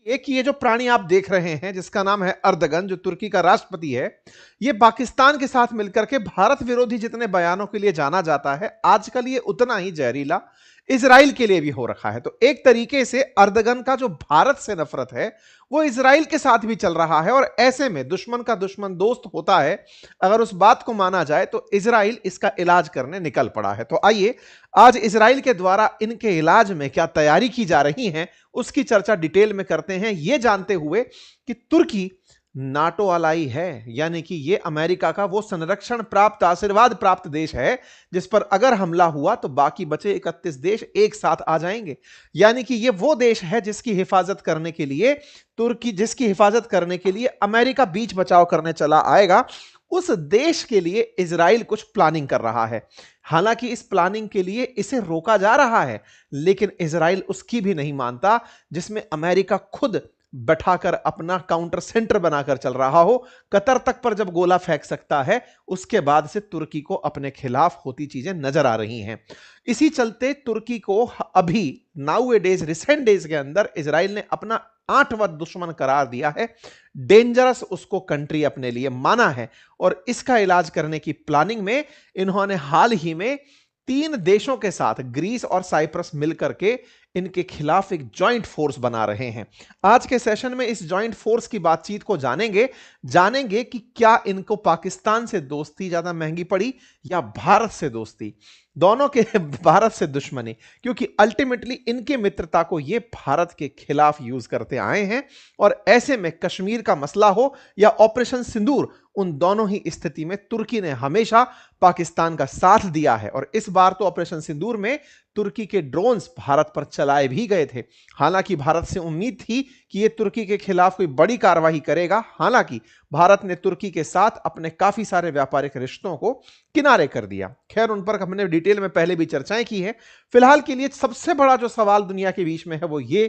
एक ये जो प्राणी आप देख रहे हैं जिसका नाम है अर्दगन, जो तुर्की का राष्ट्रपति है, ये पाकिस्तान के साथ मिलकर के भारत विरोधी जितने बयानों के लिए जाना जाता है, आजकल ये उतना ही जहरीला इजराइल के लिए भी हो रखा है। तो एक तरीके से अर्दगन का जो भारत से नफरत है वो इजराइल के साथ भी चल रहा है, और ऐसे में दुश्मन का दुश्मन दोस्त होता है अगर उस बात को माना जाए, तो इजराइल इसका इलाज करने निकल पड़ा है। तो आइए आज इजराइल के द्वारा इनके इलाज में क्या तैयारी की जा रही है उसकी चर्चा डिटेल में करते हैं, यह जानते हुए कि तुर्की नाटो अलाई है, यानी कि यह अमेरिका का वो संरक्षण प्राप्त, आशीर्वाद प्राप्त देश है जिस पर अगर हमला हुआ तो बाकी बचे 31 देश एक साथ आ जाएंगे। यानी कि यह वो देश है जिसकी हिफाजत करने के लिए अमेरिका बीच बचाव करने चला आएगा। उस देश के लिए इजराइल कुछ प्लानिंग कर रहा है। हालांकि इस प्लानिंग के लिए इसे रोका जा रहा है, लेकिन इजराइल उसकी भी नहीं मानता, जिसमें अमेरिका खुद बैठाकर अपना काउंटर सेंटर बनाकर चल रहा हो। कतर तक पर जब गोला फेंक सकता है, उसके बाद से तुर्की को अपने खिलाफ होती चीजें नजर आ रही हैं। इसी चलते तुर्की को अभी नाउ ए डेज, रिसेंट डेज के अंदर इजराइल ने अपना 8वां दुश्मन करार दिया है, डेंजरस उसको कंट्री अपने लिए माना है। और इसका इलाज करने की प्लानिंग में इन्होंने हाल ही में 3 देशों के साथ, ग्रीस और साइप्रस, मिलकर के इनके खिलाफ एक जॉइंट फोर्स बना रहे हैं। आज के सेशन में इस जॉइंट फोर्स की बातचीत को जानेंगे कि क्या इनको पाकिस्तान से दोस्ती ज्यादा महंगी पड़ी या भारत से दोस्ती, दोनों के भारत से दुश्मनी, क्योंकि अल्टीमेटली इनके मित्रता को ये भारत के खिलाफ यूज करते आए हैं। और ऐसे में कश्मीर का मसला हो या ऑपरेशन सिंदूर, उन दोनों ही स्थिति में तुर्की ने हमेशा पाकिस्तान का साथ दिया है। और इस बार तो ऑपरेशन सिंदूर में तुर्की के ड्रोन्स भारत पर चलाए भी गए थे। हालांकि भारत से उम्मीद थी कि यह तुर्की के खिलाफ कोई बड़ी कार्रवाई करेगा। हालांकि भारत ने तुर्की के साथ अपने काफी सारे व्यापारिक रिश्तों को किनारे कर दिया। खैर, उन पर हमने डिटेल में पहले भी चर्चाएं की है। फिलहाल के लिए सबसे बड़ा जो सवाल दुनिया के बीच में है वो ये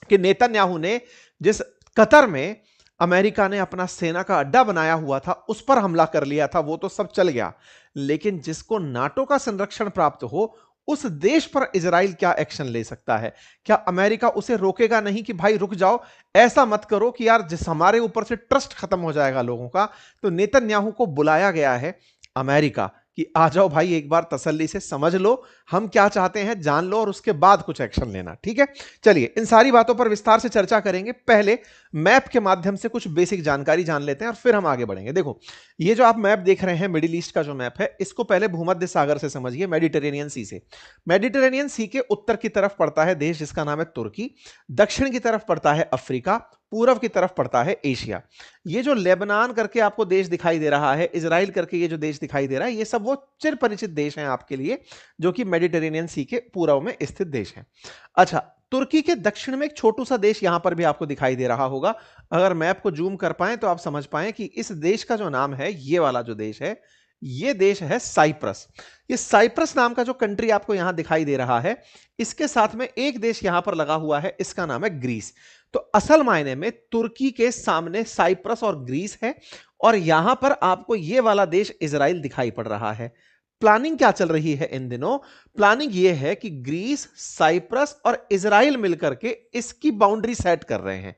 कि नेतन्याहू ने जिस कतर में अमेरिका ने अपना सेना का अड्डा बनाया हुआ था उस पर हमला कर लिया था, वो तो सब चल गया, लेकिन जिसको नाटो का संरक्षण प्राप्त हो उस देश पर इजराइल क्या एक्शन ले सकता है? क्या अमेरिका उसे रोकेगा नहीं कि भाई रुक जाओ, ऐसा मत करो कि यार जिस हमारे ऊपर से ट्रस्ट खत्म हो जाएगा लोगों का। तो नेतन्याहू को बुलाया गया है अमेरिका कि आ जाओ भाई, एक बार तसल्ली से समझ लो हम क्या चाहते हैं, जान लो, और उसके बाद कुछ एक्शन लेना। ठीक है, चलिए इन सारी बातों पर विस्तार से चर्चा करेंगे। पहले मैप के माध्यम से कुछ बेसिक जानकारी जान लेते हैं और फिर हम आगे बढ़ेंगे। देखो, ये जो आप मैप देख रहे हैं, मिडिल ईस्ट का जो मैप है, इसको पहले भूमध्य सागर से समझिए, मेडिटेरेनियन सी से। मेडिटेरेनियन सी के उत्तर की तरफ पड़ता है देश जिसका नाम है तुर्की, दक्षिण की तरफ पड़ता है अफ्रीका, पूर्व की तरफ पड़ता है एशिया। ये जो लेबनान करके आपको देश दिखाई दे रहा है, इजराइल करके ये जो देश दिखाई दे रहा है, ये सब वो चिर परिचित देश हैं आपके लिए, जो कि मेडिटेरेनियन सी के पूर्व में स्थित देश हैं। अच्छा, तुर्की के दक्षिण में एक छोटू सा देश यहां पर भी आपको दिखाई दे रहा होगा। अगर मैप को जूम कर पाएं तो आप समझ पाएं कि इस देश का जो नाम है, ये वाला जो देश है, ये देश है साइप्रस। ये साइप्रस नाम का जो कंट्री आपको यहां दिखाई दे रहा है, इसके साथ में एक देश यहां पर लगा हुआ है, इसका नाम है ग्रीस। तो असल मायने में तुर्की के सामने साइप्रस और ग्रीस है, और यहां पर आपको यह वाला देश इजराइल दिखाई पड़ रहा है। प्लानिंग क्या चल रही है इन दिनों? प्लानिंग यह है कि ग्रीस, साइप्रस और इजराइल मिलकर के इसकी बाउंड्री सेट कर रहे हैं।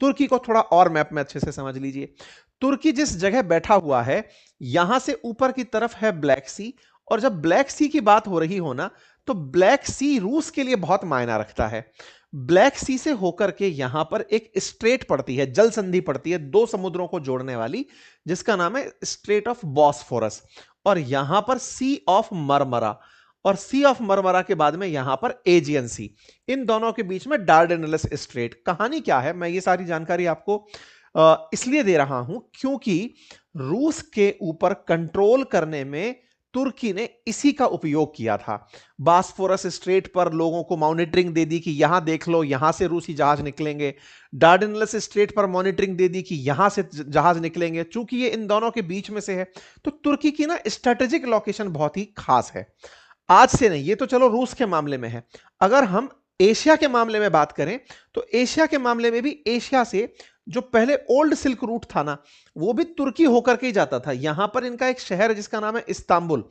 तुर्की को थोड़ा और मैप में अच्छे से समझ लीजिए। तुर्की जिस जगह बैठा हुआ है, यहां से ऊपर की तरफ है ब्लैक सी, और जब ब्लैक सी की बात हो रही हो ना, तो ब्लैक सी रूस के लिए बहुत मायना रखता है। ब्लैक सी से होकर के यहां पर एक स्ट्रेट पड़ती है, जल संधि पड़ती है, 2 समुद्रों को जोड़ने वाली, जिसका नाम है स्ट्रेट ऑफ बॉस्फोरस। और यहां पर सी ऑफ मरमरा, और सी ऑफ मरमरा के बाद में यहां पर एजियन सी, इन दोनों के बीच में डार्डेनलस स्ट्रेट। कहानी क्या है, मैं ये सारी जानकारी आपको इसलिए दे रहा हूं क्योंकि रूस के ऊपर कंट्रोल करने में तुर्की ने इसी का उपयोग किया था। बास्फोरस स्ट्रेट पर लोगों को मॉनिटरिंग दे दी कि यहां देख लो, यहां से रूसी जहाज निकलेंगे। डार्डेनलस स्ट्रेट पर मॉनिटरिंग दे दी कि यहां से जहाज निकलेंगे। चूंकि ये इन दोनों के बीच में से है, तो तुर्की की ना स्ट्रेटेजिक लोकेशन बहुत ही खास है। आज से नहीं, ये तो चलो रूस के मामले में है। अगर हम एशिया के मामले में बात करें, तो एशिया के मामले में भी एशिया से जो पहले ओल्ड सिल्क रूट था ना, वो भी तुर्की होकर के ही जाता था। यहां पर इनका एक शहर है जिसका नाम है इस्तांबुल,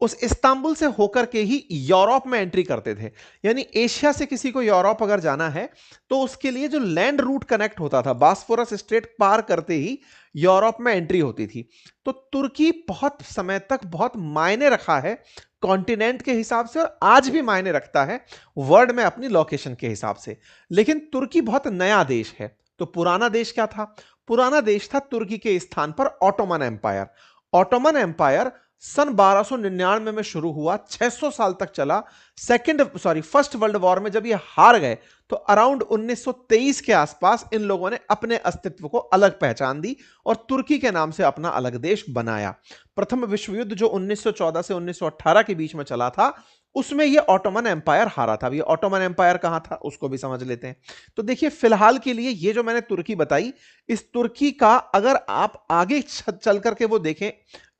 उस इस्तांबुल से होकर के ही यूरोप में एंट्री करते थे। यानी एशिया से किसी को यूरोप अगर जाना है तो उसके लिए जो लैंड रूट कनेक्ट होता था, बास्फोरस स्ट्रेट पार करते ही यूरोप में एंट्री होती थी। तो तुर्की बहुत समय तक बहुत मायने रखा है कॉन्टिनेंट के हिसाब से, और आज भी मायने रखता है वर्ल्ड में अपनी लोकेशन के हिसाब से। लेकिन तुर्की बहुत नया देश है। तो पुराना देश क्या था? पुराना देश था तुर्की के स्थान पर ऑटोमन एम्पायर। ऑटोमन एम्पायर सन 1299 में शुरू हुआ, 600 साल तक चला। फर्स्ट वर्ल्ड वॉर में जब ये हार गए तो अराउंड 1923 के आसपास इन लोगों ने अपने अस्तित्व को अलग पहचान दी और तुर्की के नाम से अपना अलग देश बनाया। प्रथम विश्व युद्ध जो 1914 से 1918 के बीच में चला था, उसमें ये ऑटोमन एम्पायर हारा था। ये ऑटोमन एम्पायर कहां था उसको भी समझ लेते हैं। तो देखिए, फिलहाल के लिए ये जो मैंने तुर्की बताई, इस तुर्की का अगर आप आगे चल करके वो देखें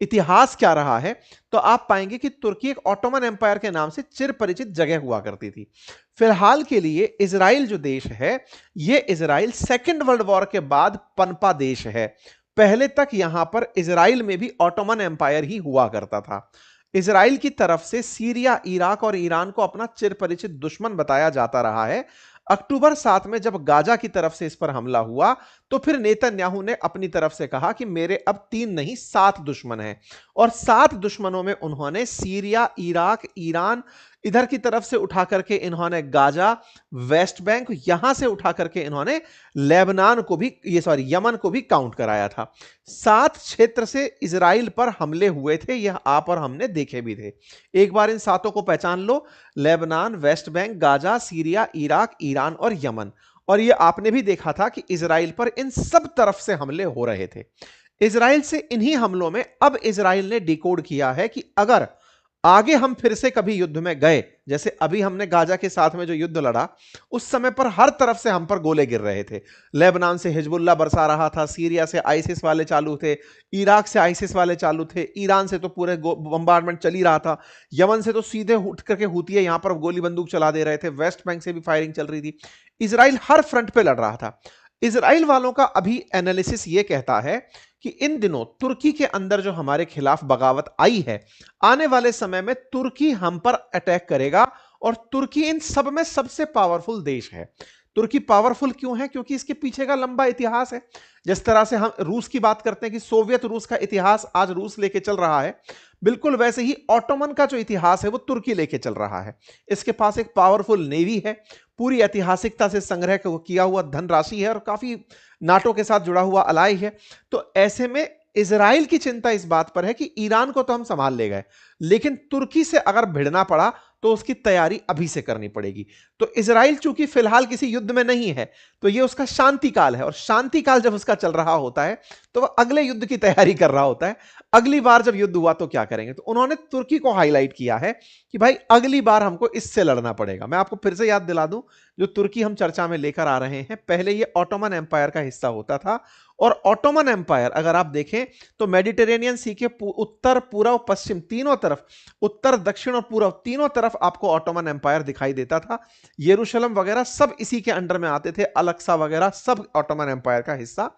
इतिहास क्या रहा है, तो आप पाएंगे कि तुर्की एक ऑटोमन एम्पायर के नाम से चिर परिचित जगह हुआ करती थी। फिलहाल के लिए इजराइल जो देश है, ये इजराइल सेकेंड वर्ल्ड वॉर के बाद पनपा देश है। पहले तक यहां पर इजराइल में भी ऑटोमन एम्पायर ही हुआ करता था। इजराइल की तरफ से सीरिया, इराक और ईरान को अपना चिरपरिचित दुश्मन बताया जाता रहा है। अक्टूबर 7 में जब गाजा की तरफ से इस पर हमला हुआ तो फिर नेतन्याहू ने अपनी तरफ से कहा कि मेरे अब 3 नहीं 7 दुश्मन हैं, और 7 दुश्मनों में उन्होंने सीरिया, इराक, ईरान, इधर की तरफ से उठा करके इन्होंने गाजा, वेस्ट बैंक, यहां से उठा करके इन्होंने लेबनान को भी, यमन को भी काउंट कराया था। 7 क्षेत्र से इजराइल पर हमले हुए थे, यह आप और हमने देखे भी थे। एक बार इन 7 को पहचान लो: Lebanon, West Bank, Gaza, Syria, Iraq, Iran और यमन। और यह आपने भी देखा था कि इजराइल पर इन सब तरफ से हमले हो रहे थे। इजराइल से इन्हीं हमलों में अब इजराइल ने डिकोड किया है कि अगर आगे हम फिर से कभी युद्ध में गए, जैसे अभी हमने गाजा के साथ में जो युद्ध लड़ा, उस समय पर हर तरफ से हम पर गोले गिर रहे थे। लेबनान से हिजबुल्लाह बरसा रहा था, सीरिया से आईसिस वाले चालू थे, इराक से आईसिस वाले चालू थे, ईरान से तो पूरे बम्बार्डमेंट चल ही रहा था, यमन से तो सीधे उठ करके हूती यहां पर गोली बंदूक चला दे रहे थे, वेस्ट बैंक से भी फायरिंग चल रही थी। इजराइल हर फ्रंट पे लड़ रहा था। इजराइल वालों का अभी एनालिसिस ये कहता है कि इन दिनों तुर्की के अंदर जो हमारे खिलाफ बगावत आई है, आने वाले समय में तुर्की हम पर अटैक करेगा, और तुर्की इन सब में सबसे पावरफुल देश है। तुर्की पावरफुल क्यों है? क्योंकि इसके पीछे का लंबा इतिहास है। जिस तरह से हम रूस की बात करते हैं कि सोवियत रूस का इतिहास आज रूस लेके चल रहा है, बिल्कुल वैसे ही ऑटोमन का जो इतिहास है वो तुर्की लेके चल रहा है। इसके पास एक पावरफुल नेवी है, पूरी ऐतिहासिकता से संग्रह किया हुआ धनराशि है, और काफी नाटो के साथ जुड़ा हुआ अलाई है। तो ऐसे में इजराइल की चिंता इस बात पर है कि ईरान को तो हम संभाल ले गए, लेकिन तुर्की से अगर भिड़ना पड़ा तो उसकी तैयारी अभी से करनी पड़ेगी। तो इजराइल चूंकि फिलहाल किसी युद्ध में नहीं है, तो ये उसका शांति काल है, और शांति काल जब उसका चल रहा होता है तो वह अगले युद्ध की तैयारी कर रहा होता है। अगली बार जब युद्ध हुआ तो क्या करेंगे? तो उन्होंने तुर्की को हाईलाइट किया है कि भाई अगली बार हमको इससे लड़ना पड़ेगा। मैं आपको फिर से याद दिला दूं, जो तुर्की हम चर्चा में लेकर आ रहे हैं, पहले ये ऑटोमन एम्पायर का हिस्सा होता था। और ऑटोमन एम्पायर अगर आप देखें तो मेडिटेरेनियन सी के उत्तर, पूर्व, पश्चिम तीनों तरफ, उत्तर, दक्षिण और पूर्व तीनों तरफ आपको ऑटोमन एम्पायर दिखाई देता था। यरूशलेम वगैरह सब इसी के अंडर में आते थे, अलक्सा वगैरह सब ऑटोमन एम्पायर का हिस्सा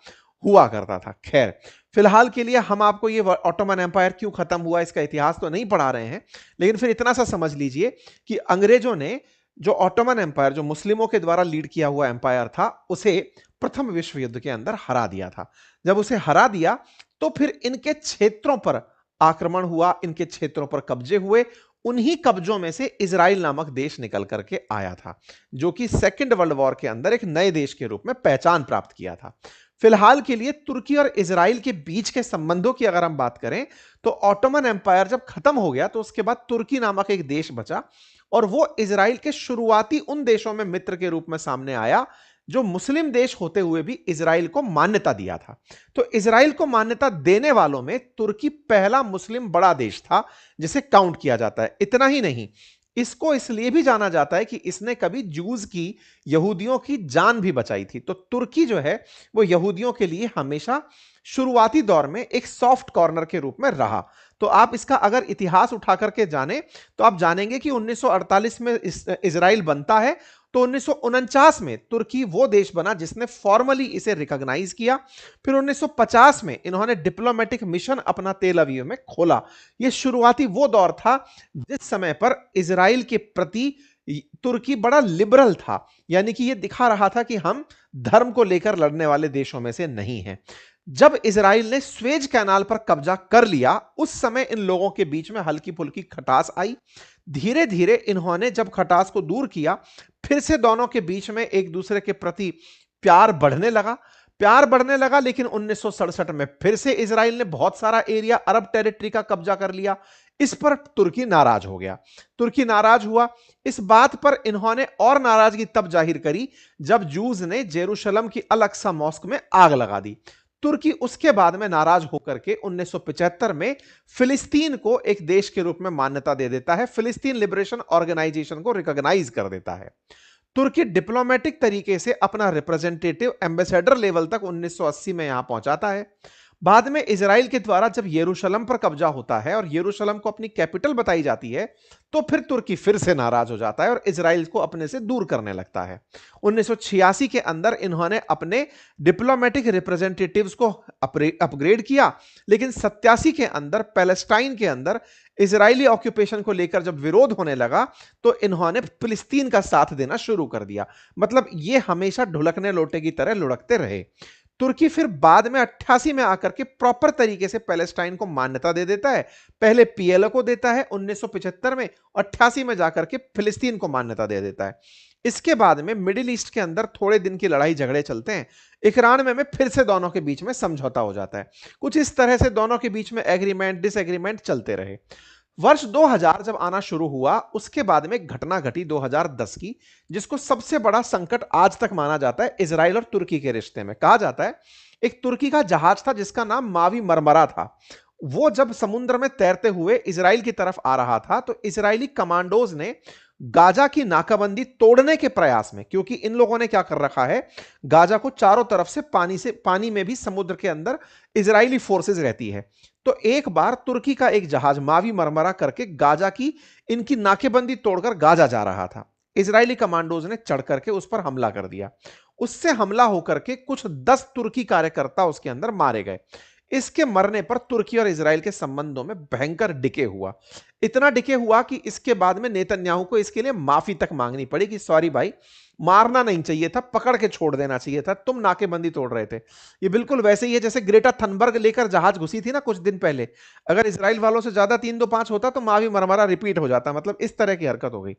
हुआ करता था। खैर, फिलहाल के लिए हम आपको ये ऑटोमन एम्पायर क्यों खत्म हुआ इसका इतिहास तो नहीं पढ़ा रहे हैं, लेकिन फिर इतना सा समझ लीजिए कि अंग्रेजों ने जो ऑटोमन एम्पायर, जो मुस्लिमों के द्वारा लीड किया हुआ एम्पायर था, उसे प्रथम विश्व युद्ध के अंदर हरा दिया था। जब उसे हरा दिया तो फिर इनके क्षेत्रों पर आक्रमण हुआ, इनके क्षेत्रों पर कब्जे हुए। उन्हीं कब्जों में से इजराइल नामक देश निकल करके आया था, जो कि सेकेंड वर्ल्ड वॉर के अंदर एक नए देश के रूप में पहचान प्राप्त किया था। फिलहाल के लिए तुर्की और इजराइल के बीच के संबंधों की अगर हम बात करें तो ऑटोमन एम्पायर जब खत्म हो गया तो उसके बाद तुर्की नामक एक देश बचा, और वो इजराइल के शुरुआती उन देशों में मित्र के रूप में सामने आया जो मुस्लिम देश होते हुए भी इजराइल को मान्यता दिया था। तो इजराइल को मान्यता देने वालों में तुर्की पहला मुस्लिम बड़ा देश था जिसे काउंट किया जाता है। इतना ही नहीं, इसको इसलिए भी जाना जाता है कि इसने कभी जूज की, यहूदियों की जान भी बचाई थी। तो तुर्की जो है वो यहूदियों के लिए हमेशा शुरुआती दौर में एक सॉफ्ट कॉर्नर के रूप में रहा। तो आप इसका अगर इतिहास उठा करके जाने तो आप जानेंगे कि 1948 में इजराइल बनता है, तो 1949 में तुर्की वो देश बना जिसने फॉर्मली इसे रिकॉग्नाइज किया। फिर 1950 में इन्होंने डिप्लोमेटिक मिशन अपना तेल अवीव में खोला। यह शुरुआती वो दौर था जिस समय पर इजराइल के प्रति तुर्की बड़ा लिबरल था, यानी कि यह दिखा रहा था कि हम धर्म को लेकर लड़ने वाले देशों में से नहीं हैं। जब इजराइल ने स्वेज कैनाल पर कब्जा कर लिया, उस समय इन लोगों के बीच में हल्की फुल्की खटास आई। धीरे धीरे इन्होंने जब खटास को दूर किया, फिर से दोनों के बीच में एक दूसरे के प्रति प्यार बढ़ने लगा। लेकिन 1967 में फिर से इजराइल ने बहुत सारा एरिया, अरब टेरिटरी का कब्जा कर लिया। इस पर तुर्की नाराज हो गया, तुर्की नाराज हुआ। इस बात पर इन्होंने और नाराजगी तब जाहिर करी जब जूज ने जेरूशलम की अल अक्सा मॉस्क में आग लगा दी। तुर्की उसके बाद में नाराज होकर के 1975 में फिलिस्तीन को एक देश के रूप में मान्यता दे देता है, फिलिस्तीन लिबरेशन ऑर्गेनाइजेशन को रिकॉग्नाइज कर देता है। तुर्की डिप्लोमेटिक तरीके से अपना रिप्रेजेंटेटिव एम्बेसडर लेवल तक 1980 में यहां पहुंचाता है। बाद में इजराइल के द्वारा जब यरूशलम पर कब्जा होता है और यरूशलम को अपनी कैपिटल बताई जाती है, तो फिर तुर्की फिर से नाराज हो जाता है और इजराइल को अपने से दूर करने लगता है। 1986 के अंदर इन्होंने अपने डिप्लोमेटिक रिप्रेजेंटेटिव्स को अपग्रेड किया, लेकिन 87 के अंदर पैलेस्टाइन के अंदर इजरायली ऑक्यूपेशन को लेकर जब विरोध होने लगा, तो इन्होंने फिलिस्तीन का साथ देना शुरू कर दिया। मतलब ये हमेशा ढुलकने लोटे की तरह लुढ़कते रहे। तुर्की फिर बाद में 88 में आकर के प्रॉपर तरीके से पैलेस्टाइन को मान्यता दे देता है। पहले पीएलओ को देता है 1975 में, 88 में जाकर के फिलिस्तीन को मान्यता दे देता है। इसके बाद में मिडिल ईस्ट के अंदर थोड़े दिन की लड़ाई झगड़े चलते हैं। 91 में फिर से दोनों के बीच में समझौता हो जाता है। कुछ इस तरह से दोनों के बीच में एग्रीमेंट डिसएग्रीमेंट चलते रहे। वर्ष 2000 जब आना शुरू हुआ, उसके बाद में घटना घटी 2010 की, जिसको सबसे बड़ा संकट आज तक माना जाता है इजराइल और तुर्की के रिश्ते में। कहा जाता है एक तुर्की का जहाज था जिसका नाम मावी मरमरा था। वो जब समुद्र में तैरते हुए इजराइल की तरफ आ रहा था, तो इजरायली कमांडोज ने गाजा की नाकाबंदी तोड़ने के प्रयास में, क्योंकि इन लोगों ने क्या कर रखा है, गाजा को चारों तरफ से पानी में भी समुद्र के अंदर इजरायली फोर्सेज रहती है। तो एक बार तुर्की का एक जहाज मावी मरमरा करके गाजा की इनकी नाकेबंदी तोड़कर गाजा जा रहा था। इजरायली कमांडोज ने चढ़ करके उस पर हमला कर दिया। उससे हमला होकर के कुछ 10 तुर्की कार्यकर्ता उसके अंदर मारे गए। इसके मरने पर तुर्की और इजराइल के संबंधों में भयंकर डिके हुआ। इतना डिके हुआ कि इसके बाद में नेतन्याहू को इसके लिए माफी तक मांगनी पड़ी कि सॉरी भाई, मारना नहीं चाहिए था, पकड़ के छोड़ देना चाहिए था, तुम नाकेबंदी तोड़ रहे थे। ये बिल्कुल वैसे ही है जैसे ग्रेटा थनबर्ग लेकर जहाज घुसी थी ना कुछ दिन पहले। अगर इजराइल वालों से ज्यादा 3-2-5 होता तो मावी मरमरा रिपीट हो जाता। मतलब इस तरह की हरकत हो गई।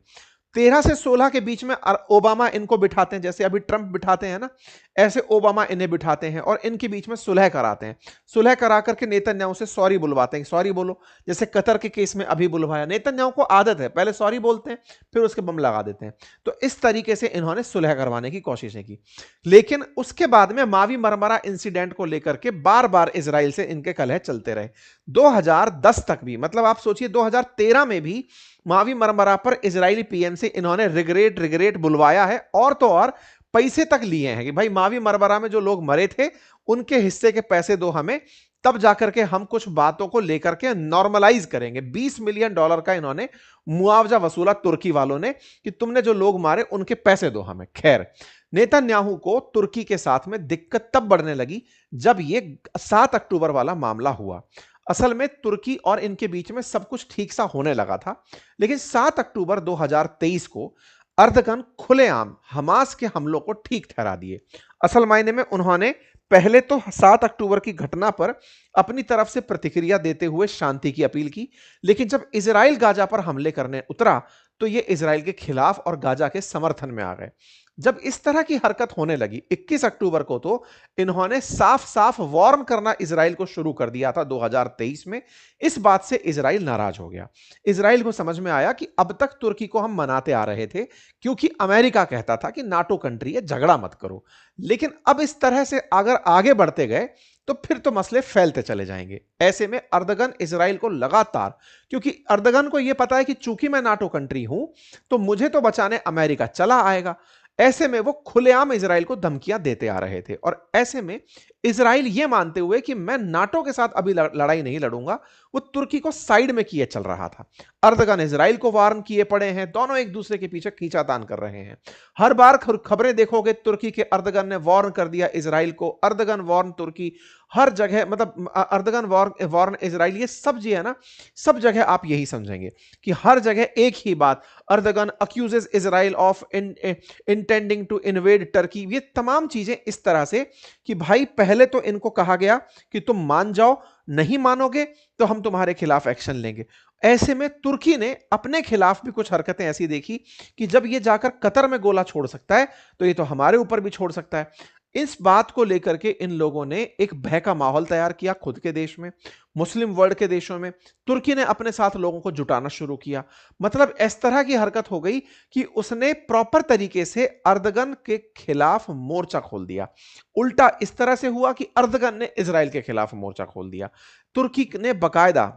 13 से 16 के बीच में ओबामा इनको बिठाते हैं, जैसे अभी ट्रंप बिठाते हैं ना, ऐसे ओबामा इन्हें बिठाते हैं और इनके बीच में सुलह कराते हैं। सुलह करा करके नेतन्याहू से सॉरी बुलवाते हैं, सॉरी बोलो। जैसे कतर के केस में अभी बुलवाया। नेतन्याहू को आदत है, पहले सॉरी बोलते हैं फिर उसके बम लगा देते हैं। तो इस तरीके से इन्होंने सुलह करवाने की कोशिशें की। लेकिन उसके बाद में मावी मरमरा इंसिडेंट को लेकर के बार बार इजराइल से इनके कलह चलते रहे। 2010 तक भी, मतलब आप सोचिए 2013 में भी मावी मरमरा पर इजरायली पीएम से इन्होंने रिग्रेट बुलवाया है, और तो और पैसे तक लिए हैं कि भाई मावी मरमरा में जो लोग मरे थे उनके हिस्से के पैसे दो हमें, तब जाकर के हम कुछ बातों को लेकर के नॉर्मलाइज करेंगे। $20 मिलियन का इन्होंने मुआवजा वसूला तुर्की वालों ने कि तुमने जो लोग मारे उनके पैसे दो हमें। खैर, नेतन्याहू को तुर्की के साथ में दिक्कत तब बढ़ने लगी जब ये 7 अक्टूबर वाला मामला हुआ। असल में तुर्की और इनके बीच में सब कुछ ठीक सा होने लगा था, लेकिन 7 अक्टूबर 2023 को अर्दगन खुलेआम हमास के हमलों को ठीक ठहरा दिए। असल मायने में उन्होंने पहले तो 7 अक्टूबर की घटना पर अपनी तरफ से प्रतिक्रिया देते हुए शांति की अपील की, लेकिन जब इजराइल गाजा पर हमले करने उतरा तो ये इजराइल के खिलाफ और गाजा के समर्थन में आ गए। जब इस तरह की हरकत होने लगी 21 अक्टूबर को, तो इन्होंने साफ साफ वार्न करना इजराइल को शुरू कर दिया था 2023 में। इस बात से इजराइल नाराज हो गया। इजराइल को समझ में आया कि अब तक तुर्की को हम मनाते आ रहे थे क्योंकि अमेरिका कहता था कि नाटो कंट्री है, झगड़ा मत करो। लेकिन अब इस तरह से अगर आगे बढ़ते गए तो फिर तो मसले फैलते चले जाएंगे। ऐसे में अर्दगन इजराइल को लगातार, क्योंकि अर्दगन को यह पता है कि चूंकि मैं नाटो कंट्री हूं तो मुझे तो बचाने अमेरिका चला आएगा, ऐसे में वो खुलेआम इजराइल को धमकियां देते आ रहे थे। और ऐसे में इजराइल यह मानते हुए कि मैं नाटो के साथ अभी लड़ाई नहीं लड़ूंगा, वो तुर्की को साइड में किए चल रहा था। अर्दगन इजराइल को वार्न किए पड़े हैं, दोनों एक दूसरे के पीछे खींचातान कर रहे हैं। हर बार खबरें देखोगे तुर्की के अर्दगन ने वार्न कर दिया इजराइल को, अर्दगन वार्न तुर्की, हर जगह मतलब अर्दगन वार्न इजराइल, ये सब जी है ना, सब जगह आप यही समझेंगे कि हर जगह एक ही बात, Erdogan accuses Israel of intending to invade Turkey. ये तमाम चीजें इस तरह से कि भाई पहले तो इनको कहा गया कि तुम मान जाओ, नहीं मानोगे तो हम तुम्हारे खिलाफ एक्शन लेंगे। ऐसे में तुर्की ने अपने खिलाफ भी कुछ हरकतें ऐसी देखी कि जब ये जाकर कतर में गोला छोड़ सकता है तो ये तो हमारे ऊपर भी छोड़ सकता है। इस बात को लेकर के इन लोगों ने एक भय का माहौल तैयार किया खुद के देश में, मुस्लिम वर्ल्ड के देशों में। तुर्की ने अपने साथ लोगों को जुटाना शुरू किया। मतलब इस तरह की हरकत हो गई कि उसने प्रॉपर तरीके से अर्दगन के खिलाफ मोर्चा खोल दिया। उल्टा इस तरह से हुआ कि अर्दगन ने इजराइल के खिलाफ मोर्चा खोल दिया। तुर्की ने बकायदा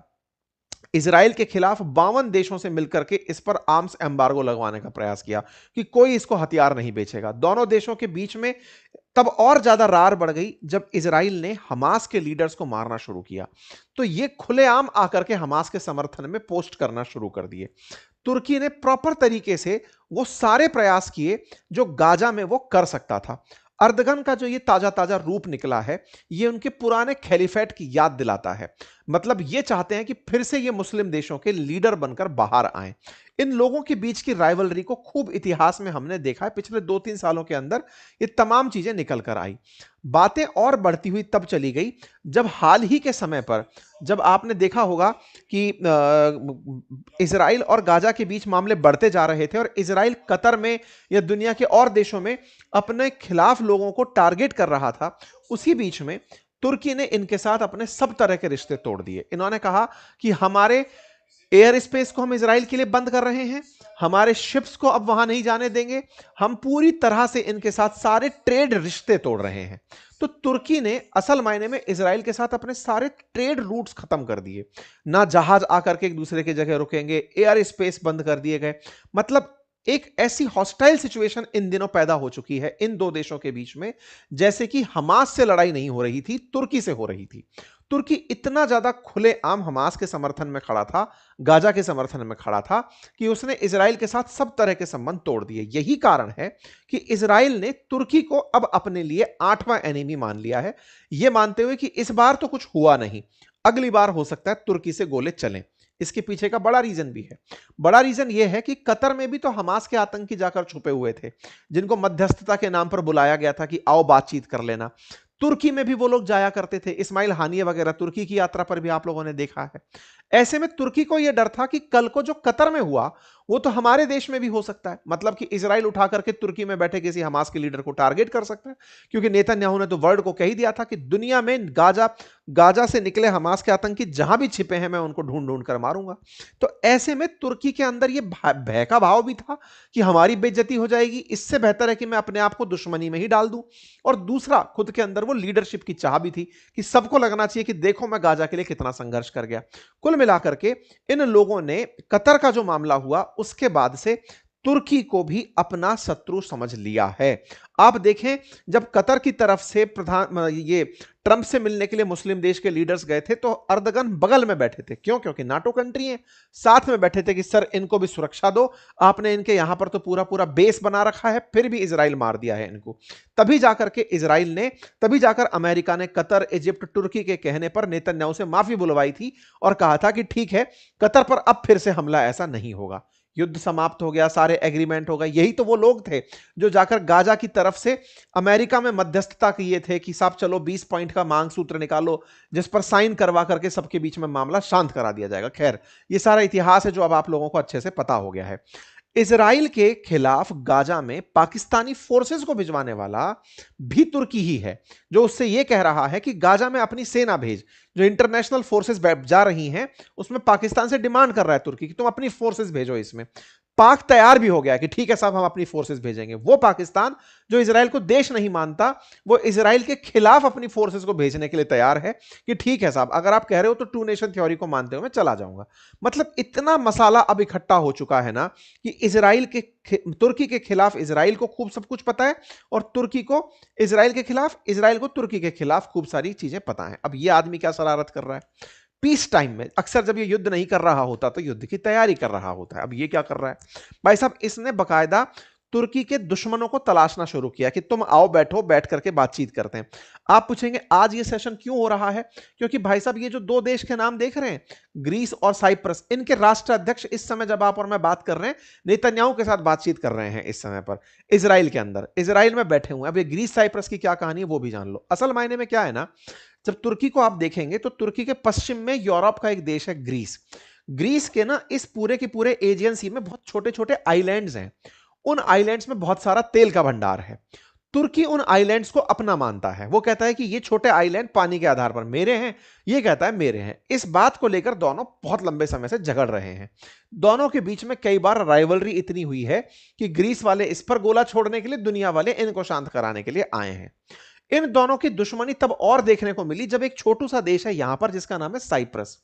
इजराइल के खिलाफ 52 देशों से मिलकर के इस पर आर्म्स एम्बार्गो लगवाने का प्रयास किया कि कोई इसको हथियार नहीं बेचेगा। दोनों देशों के बीच में तब और ज्यादा रार बढ़ गई जब इजराइल ने हमास के लीडर्स को मारना शुरू किया। तो ये खुलेआम आकर के हमास के समर्थन में पोस्ट करना शुरू कर दिए। तुर्की ने प्रॉपर तरीके से वो सारे प्रयास किए जो गाजा में वो कर सकता था। अर्दगन का जो ये ताजा ताजा रूप निकला है, ये उनके पुराने खैलीफेट की याद दिलाता है। मतलब ये चाहते हैं कि फिर से ये मुस्लिम देशों के लीडर बनकर बाहर आए। इन लोगों के बीच की राइवलरी को खूब इतिहास में हमने देखा है, पिछले 2-3 सालों के अंदर ये तमाम चीजें निकल कर आई। बातें और बढ़ती हुई तब चली गई जब हाल ही के समय पर, जब आपने देखा होगा कि इजराइल और गाजा के बीच मामले बढ़ते जा रहे थे और इजराइल कतर में या दुनिया के और देशों में अपने खिलाफ लोगों को टारगेट कर रहा था। उसी बीच में तुर्की ने इनके साथ अपने सब तरह के रिश्ते तोड़ दिए। इन्होंने कहा कि हमारे एयर स्पेस को हम इजराइल के लिए बंद कर रहे हैं, हमारे शिप्स को अब वहां नहीं जाने देंगे, हम पूरी तरह से इनके साथ सारे ट्रेड रिश्ते तोड़ रहे हैं। तो तुर्की ने असल मायने में इजराइल के साथ अपने सारे ट्रेड रूट्स खत्म कर दिए। ना जहाज आकर के एक दूसरे की जगह रुकेंगे, एयर स्पेस बंद कर दिए गए। मतलब एक ऐसी हॉस्टाइल सिचुएशन इन दिनों पैदा हो चुकी है इन दो देशों के बीच में, जैसे कि हमास से लड़ाई नहीं हो रही थी, तुर्की से हो रही थी। तुर्की इतना ज्यादा खुलेआम हमास के समर्थन में खड़ा था, गाजा के समर्थन में खड़ा था, कि उसने इजराइल के साथ सब तरह के संबंध तोड़ दिए। यही कारण है कि इजराइल ने तुर्की को अब अपने लिए 8वां एनिमी मान लिया है, यह मानते हुए कि इस बार तो कुछ हुआ नहीं, अगली बार हो सकता है तुर्की से गोले चलें। इसके पीछे का बड़ा रीजन भी है। बड़ा रीजन यह है कि कतर में भी तो हमास के आतंकी जाकर छुपे हुए थे, जिनको मध्यस्थता के नाम पर बुलाया गया था कि आओ बातचीत कर लेना। तुर्की में भी वो लोग जाया करते थे, इस्माइल हानिये वगैरह तुर्की की यात्रा पर भी आप लोगों ने देखा है। ऐसे में तुर्की को यह डर था कि कल को जो कतर में हुआ वो तो हमारे देश में भी हो सकता है। मतलब कि इजराइल उठा करके तुर्की में बैठे किसी हमास के लीडर को टारगेट कर सकता है, क्योंकि नेतन्याहू ने तो वर्ल्ड को कह ही दिया था कि दुनिया में गाजा से निकले हमास के आतंकी जहां भी छिपे हैं मैं उनको ढूंढ ढूंढ कर मारूंगा। तो ऐसे में तुर्की के अंदर यह भय का भाव भी था कि हमारी बेइज्जती हो जाएगी, इससे बेहतर है कि मैं अपने आप को दुश्मनी में ही डाल दूं। और दूसरा, खुद के अंदर वो लीडरशिप की चाह भी थी कि सबको लगना चाहिए कि देखो मैं गाजा के लिए कितना संघर्ष कर गया। कुल मिलाकर के इन लोगों ने कतर का जो मामला हुआ उसके बाद से तुर्की को भी अपना शत्रु समझ लिया है। आप देखें, जब कतर की तरफ से ये ट्रंप से मिलने के लिए मुस्लिम देश के लीडर्स गए थे तो अर्दगन बगल में बैठे थे। क्यों? क्योंकि नाटो कंट्री है, साथ में बैठे थे कि सर इनको भी सुरक्षा दो, आपने इनके यहां पर तो पूरा पूरा बेस बना रखा है, फिर भी इजराइल मार दिया है इनको। तभी जाकर अमेरिका ने कतर, इजिप्ट, तुर्की के कहने पर नेतन्याहू से माफी बुलवाई थी और कहा था कि ठीक है, कतर पर अब फिर से हमला ऐसा नहीं होगा, युद्ध समाप्त हो गया, सारे एग्रीमेंट हो गए। यही तो वो लोग थे जो जाकर गाजा की तरफ से अमेरिका में मध्यस्थता किए थे कि साहब चलो 20 पॉइंट का मांग सूत्र निकालो जिस पर साइन करवा करके सबके बीच में मामला शांत करा दिया जाएगा। खैर, ये सारा इतिहास है जो अब आप लोगों को अच्छे से पता हो गया है। इजराइल के खिलाफ गाजा में पाकिस्तानी फोर्सेस को भिजवाने वाला भी तुर्की ही है, जो उससे यह कह रहा है कि गाजा में अपनी सेना भेज। जो इंटरनेशनल फोर्सेस जा रही हैं उसमें पाकिस्तान से डिमांड कर रहा है तुर्की कि तुम अपनी फोर्सेस भेजो इसमें। पाक तैयार भी हो गया कि ठीक है साहब हम अपनी फोर्सेस भेजेंगे। वो पाकिस्तान जो इजराइल को देश नहीं मानता, वो इजराइल के खिलाफ अपनी फोर्सेस को भेजने के लिए तैयार है कि ठीक है साहब, अगर आप कह रहे हो तो 2 नेशन थ्योरी को मानते हो मैं चला जाऊंगा। मतलब इतना मसाला अब इकट्ठा हो चुका है ना कि तुर्की के खिलाफ इजराइल को खूब सब कुछ पता है और तुर्की को इजराइल के खिलाफ, इजराइल को तुर्की के खिलाफ खूब सारी चीजें पता है। अब ये आदमी क्या शरारत कर रहा है, पीस टाइम में, अक्सर जब ये युद्ध नहीं कर रहा होता तो युद्ध की तैयारी कर रहा होता है। अब ये क्या कर रहा है भाई साहब, इसने बकायदा तुर्की के दुश्मनों को तलाशना शुरू किया कि तुम आओ, बैठो, बैठ करके बातचीत करते हैं। आप पूछेंगे आज ये सेशन क्यों हो रहा है? क्योंकि भाई साहब ये जो दो देश के नाम देख रहे हैं, ग्रीस और साइप्रस, इनके राष्ट्राध्यक्ष इस समय जब आप और मैं बात कर रहे हैं, नेतन्याहू के साथ बातचीत कर रहे हैं इस समय पर इजराइल के अंदर, इजराइल में बैठे हुए हैं। अब ये ग्रीस साइप्रस की क्या कहानी है वो भी जान लो। असल मायने में क्या है ना, जब तुर्की को आप देखेंगे तो तुर्की के पश्चिम में यूरोप का एक देश है ग्रीस। ग्रीस के ना इस पूरे के पूरे एजियन सी में बहुत छोटे छोटे आइलैंड्स हैं। उन आइलैंड्स में बहुत सारा तेल का भंडार है। तुर्की उन आइलैंड्स को अपना मानता है। वो कहता है कि ये छोटे आइलैंड पानी के आधार पर मेरे हैं, ये कहता है मेरे हैं। इस बात को लेकर दोनों बहुत लंबे समय से झगड़ रहे हैं। दोनों के बीच में कई बार राइवलरी इतनी हुई है कि ग्रीस वाले इस पर गोला छोड़ने के लिए, दुनिया वाले इनको शांत कराने के लिए आए हैं। इन दोनों की दुश्मनी तब और देखने को मिली जब एक छोटू सा देश है यहां पर जिसका नाम है साइप्रस।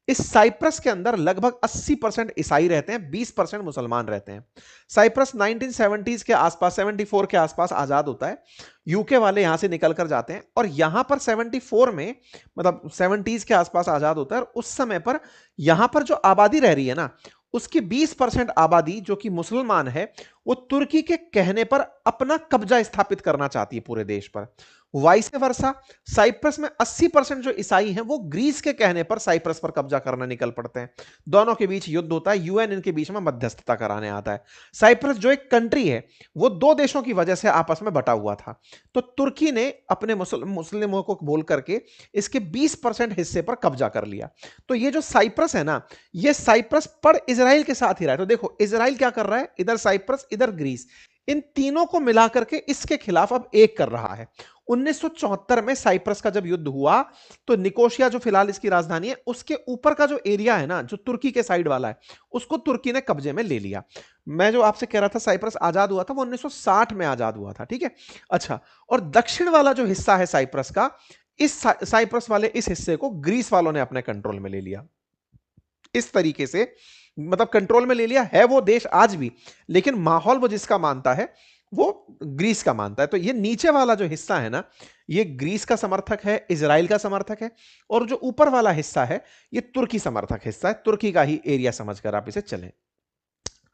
इस साइप्रस के अंदर लगभग 80% ईसाई रहते हैं, 20% मुसलमान रहते हैं। साइप्रस 1970s के आसपास, 74 के आसपास आजाद होता है। यूके वाले यहां से निकल कर जाते हैं और यहां पर 74 में, मतलब 70s के आसपास आजाद होता है। और उस समय पर यहां पर जो आबादी रह रही है ना, उसकी 20% आबादी जो कि मुसलमान है, वो तुर्की के कहने पर अपना कब्जा स्थापित करना चाहती है पूरे देश पर। वाइस वर्सा, साइप्रस में 80% जो ईसाई हैं वो ग्रीस के कहने पर साइप्रस पर कब्जा करना निकल पड़ते हैं। दोनों के बीच युद्ध होता है, यूएन इनके बीच में मध्यस्थता कराने आता है। साइप्रस जो एक कंट्री है वो दो देशों की वजह से आपस में बटा हुआ था, तो तुर्की ने अपने मुस्लिमों को बोल करके इसके 20% हिस्से पर कब्जा कर लिया। तो ये जो साइप्रस है ना, ये साइप्रस पर इजराइल के साथ ही रहा है। तो देखो इजराइल क्या कर रहा है, इधर साइप्रस इधर ग्रीस, इन तीनों को मिलाकर के इसके खिलाफ अब एक कर रहा है। 1974 में साइप्रस का जब युद्ध हुआ तो निकोशिया जो फिलहाल इसकी राजधानी है, उसके ऊपर का जो एरिया है ना, जो तुर्की के साइड वाला है, उसको तुर्की ने कब्जे में ले लिया। मैं जो आपसे कह रहा था साइप्रस आजाद हुआ था, वो 1960 में आजाद हुआ था, ठीक है। अच्छा, और दक्षिण वाला जो हिस्सा है साइप्रस का, इस साइप्रस वाले इस हिस्से को ग्रीस वालों ने अपने कंट्रोल में ले लिया। इस तरीके से मतलब कंट्रोल में ले लिया है वो देश आज भी, लेकिन माहौल वो जिसका मानता है वो ग्रीस का मानता है। तो ये नीचे वाला जो हिस्सा है ना, ये ग्रीस का समर्थक है, इजराइल का समर्थक है, और जो ऊपर वाला हिस्सा है ये तुर्की समर्थक हिस्सा है। तुर्की का ही एरिया समझकर आप इसे चलें।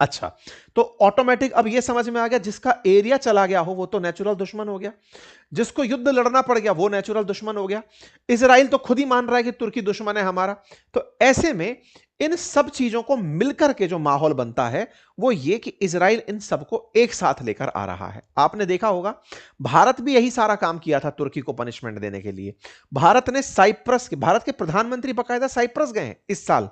अच्छा, तो ऑटोमेटिक अब ये समझ में आ गया, जिसका एरिया चला गया हो वो तो नेचुरल दुश्मन हो गया, जिसको युद्ध लड़ना पड़ गया वो नेचुरल दुश्मन हो गया। इजराइल तो खुद ही मान रहा है कि तुर्की दुश्मन है हमारा। तो ऐसे में इन सब चीजों को मिलकर के जो माहौल बनता है वो ये कि इजराइल इन सबको एक साथ लेकर आ रहा है। आपने देखा होगा भारत भी यही सारा काम किया था तुर्की को पनिशमेंट देने के लिए। भारत ने साइप्रस के, भारत के प्रधानमंत्री बकायदा साइप्रस गए हैं इस साल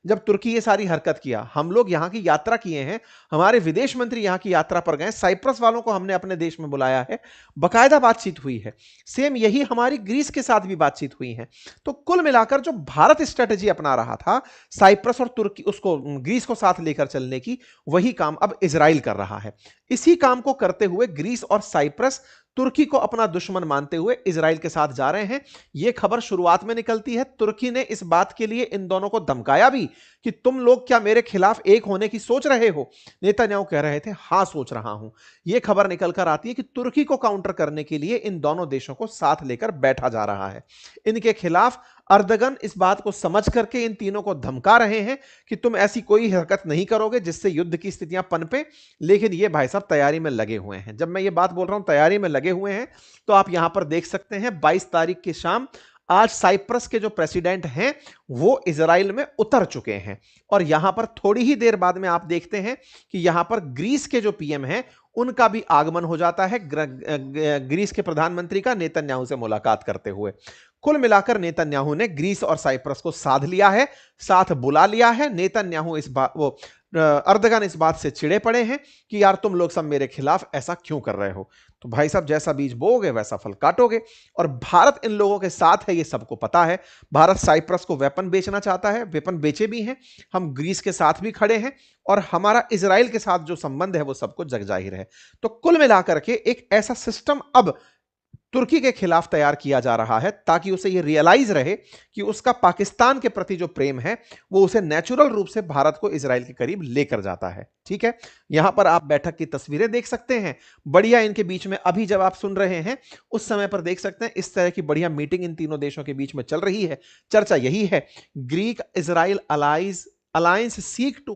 जब तुर्की ये सारी हरकत किया। हम लोग यहां की यात्रा किए हैं, हमारे विदेश मंत्री यहां की यात्रा पर गए, साइप्रस वालों को हमने अपने देश में बुलाया है, बकायदा बातचीत हुई है। सेम यही हमारी ग्रीस के साथ भी बातचीत हुई है। तो कुल मिलाकर जो भारत स्ट्रेटेजी अपना रहा था साइप्रस और तुर्की, उसको ग्रीस को साथ लेकर चलने की, वही काम अब इजराइल कर रहा है। इसी काम को करते हुए ग्रीस और साइप्रस तुर्की को अपना दुश्मन मानते हुए इजराइल के साथ जा रहे हैं। यह खबर शुरुआत में निकलती है, तुर्की ने इस बात के लिए इन दोनों को धमकाया भी कि तुम लोग क्या मेरे खिलाफ एक होने की सोच रहे हो। नेतन्याहू कह रहे थे हां सोच रहा हूं। यह खबर निकल कर आती है कि तुर्की को काउंटर करने के लिए इन दोनों देशों को साथ लेकर बैठा जा रहा है। इनके खिलाफ अर्दगन इस बात को समझ करके इन तीनों को धमका रहे हैं कि तुम ऐसी कोई हरकत नहीं करोगे जिससे युद्ध की स्थितियां पनपे। लेकिन ये भाई साहब तैयारी में लगे हुए हैं। जब मैं ये बात बोल रहा हूं तैयारी में लगे हुए हैं, तो आप यहां पर देख सकते हैं 22 तारीख की शाम आज साइप्रस के जो प्रेसिडेंट हैं वो इजराइल में उतर चुके हैं। और यहां पर थोड़ी ही देर बाद में आप देखते हैं कि यहां पर ग्रीस के जो पीएम हैं उनका भी आगमन हो जाता है, ग्रीस के प्रधानमंत्री का नेतन्याहू से मुलाकात करते हुए। कुल मिलाकर नेतन्याहू ने ग्रीस और साइप्रस को साध लिया है, साथ बुला लिया है। नेतन्याहू इस बात, वो अर्दगन इस बात से चिढ़े पड़े हैं कि यार तुम लोग सब मेरे खिलाफ ऐसा क्यों कर रहे हो। तो भाई साहब जैसा बीज बोओगे वैसा फल काटोगे। और भारत इन लोगों के साथ है, ये सबको पता है। भारत साइप्रस को वेपन बेचना चाहता है, वेपन बेचे भी हैं। हम ग्रीस के साथ भी खड़े हैं और हमारा इजराइल के साथ जो संबंध है वो सबको जग जाहिर है। तो कुल मिलाकर के एक ऐसा सिस्टम अब तुर्की के खिलाफ तैयार किया जा रहा है, ताकि उसे यह रियलाइज रहे कि उसका पाकिस्तान के प्रति जो प्रेम है वो उसे नेचुरल रूप से भारत को इजराइल के करीब लेकर जाता है। ठीक है, यहां पर आप बैठक की तस्वीरें देख सकते हैं। बढ़िया, इनके बीच में अभी जब आप सुन रहे हैं उस समय पर देख सकते हैं इस तरह की बढ़िया मीटिंग इन तीनों देशों के बीच में चल रही है। चर्चा यही है, Greek Israel allies alliance seek to